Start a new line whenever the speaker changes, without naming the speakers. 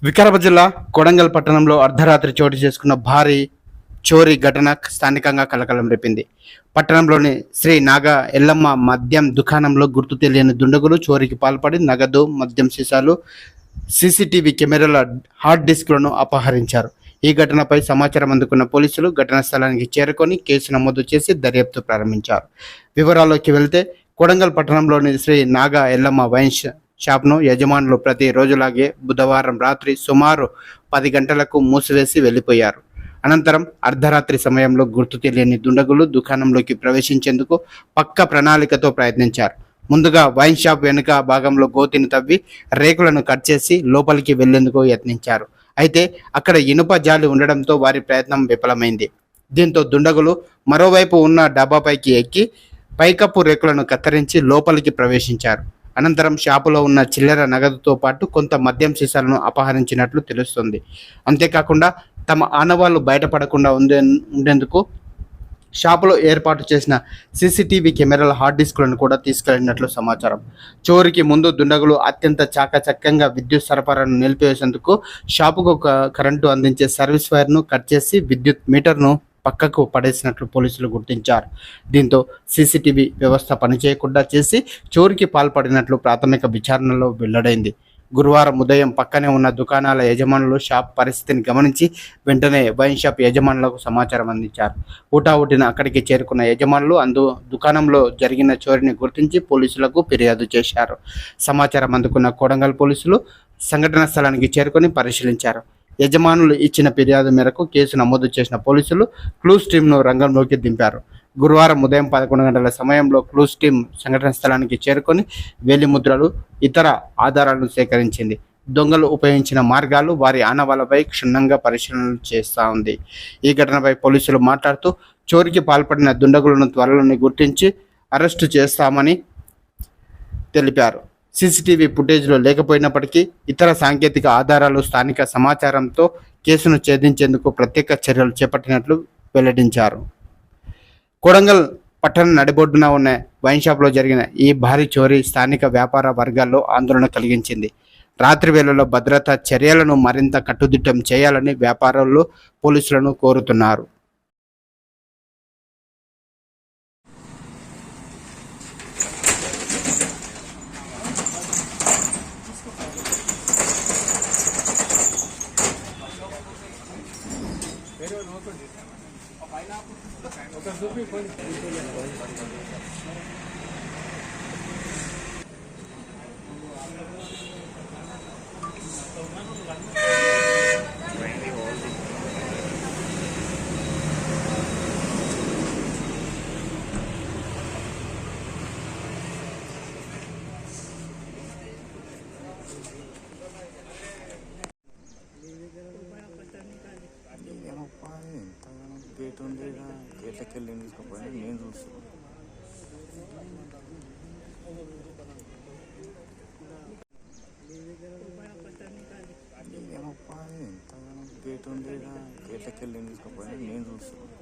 వికారాబాద్ జిల్లా కొడంగల్ పట్టణంలో అర్ధరాత్రి చోటు చేసుకున్న భారీ చోరీ ఘటన స్థానికంగా కలకలం రేపింది. పట్టణంలోని శ్రీ నాగా ఎల్లమ్మ మద్యం దుకాణంలో గుర్తు తెలియని దుండగులు చోరీకి పాల్పడి నగదు, మద్యం సీసాలు, సీసీటీవీ కెమెరాల హార్డ్ డిస్క్లను అపహరించారు. ఈ ఘటనపై సమాచారం అందుకున్న పోలీసులు ఘటనా స్థలానికి చేరుకొని కేసు నమోదు చేసి దర్యాప్తు ప్రారంభించారు. వివరాల్లోకి వెళ్తే కొడంగల్ పట్టణంలోని శ్రీ నాగా ఎల్లమ్మ వైన్ షాప్ను యజమానులు ప్రతి రోజులాగే బుధవారం రాత్రి సుమారు 10 గంటలకు మూసివేసి వెళ్లిపోయారు. అనంతరం అర్ధరాత్రి సమయంలో గుర్తు తెలియని దుండగులు దుకాణంలోకి ప్రవేశించేందుకు పక్క ప్రణాళికతో ప్రయత్నించారు. ముందుగా వైన్ షాప్ వెనుక భాగంలో గోతిని తవ్వి రేకులను కట్ చేసి లోపలికి వెళ్లేందుకు యత్నించారు. అయితే అక్కడ ఇనుప జాలి ఉండడంతో వారి ప్రయత్నం విఫలమైంది. దీంతో దుండగులు మరోవైపు ఉన్న డబ్బాపైకి ఎక్కి పైకప్పు రేకులను కత్తిరించి లోపలికి ప్రవేశించారు. అనంతరం షాపులో ఉన్న చిల్లర నగదుతో పాటు కొంత మద్యం సీసాలను అపహరించినట్లు తెలుస్తుంది. అంతేకాకుండా తమ ఆనవాళ్లు బయటపడకుండా ఉండేందుకు షాపులో ఏర్పాటు చేసిన సీసీటీవీ కెమెరాల హార్డ్ డిస్క్లను కూడా తీసుకెళ్లినట్లు సమాచారం. చోరీకి ముందు దుండగులు అత్యంత చాకచక్యంగా విద్యుత్ సరఫరాను నిలిపివేసేందుకు షాపుకు కరెంటు అందించే సర్వీస్ వైర్ను కట్ చేసి విద్యుత్ మీటర్ను పక్కకు పడేసినట్లు పోలీసులు గుర్తించారు. దీంతో సీసీటీవీ వ్యవస్థ పనిచేయకుండా చేసి చోరీకి పాల్పడినట్లు ప్రాథమిక విచారణలో వెల్లడైంది. గురువారం ఉదయం పక్కనే ఉన్న దుకాణాల యజమానులు షాప్ పరిస్థితిని గమనించి వెంటనే వైన్ షాప్ యజమానులకు సమాచారం అందించారు. హుటాహుటిన అక్కడికి చేరుకున్న యజమానులు దుకాణంలో జరిగిన చోరీని గుర్తించి పోలీసులకు ఫిర్యాదు చేశారు. సమాచారం అందుకున్న కొడంగల్ పోలీసులు సంఘటనా స్థలానికి చేరుకొని పరిశీలించారు. యజమానులు ఇచ్చిన ఫిర్యాదు మేరకు కేసు నమోదు చేసిన పోలీసులు క్లూస్ టీంను రంగంలోకి దింపారు. గురువారం ఉదయం 11 గంటల సమయంలో క్లూస్ టీం సంఘటన స్థలానికి చేరుకొని వేలిముద్రలు, ఇతర ఆధారాలను సేకరించింది. దొంగలు ఉపయోగించిన మార్గాలు, వారి ఆనవాళ్లపై క్షుణ్ణంగా పరిశీలన చేస్తూ ఉంది. ఈ ఘటనపై పోలీసులు మాట్లాడుతూ చోరీకి పాల్పడిన దుండగులను త్వరలోనే గుర్తించి అరెస్టు చేస్తామని తెలిపారు. సీసీటీవీ ఫుటేజ్లో లేకపోయినప్పటికీ ఇతర సాంకేతిక ఆధారాలు, స్థానిక సమాచారంతో కేసును ఛేదించేందుకు ప్రత్యేక చర్యలు చేపట్టినట్లు వెల్లడించారు. కొడంగల్ పట్టణ నడిబొడ్డున ఉన్న వైన్ షాప్లో జరిగిన ఈ భారీ చోరీ స్థానిక వ్యాపార వర్గాల్లో ఆందోళన కలిగించింది. రాత్రి వేళల్లో భద్రతా చర్యలను మరింత కట్టుదిట్టం చేయాలని వ్యాపారులు పోలీసులను కోరుతున్నారు.
గేట్ ఉంది, గేట్లకి వెళ్ళి తీసుకుపోయినా నేను చూస్తున్నాను. గేట్ ఉంది, గేట్లకి వెళ్ళి తీసుకుపోయినా నేను చూస్తున్నాను.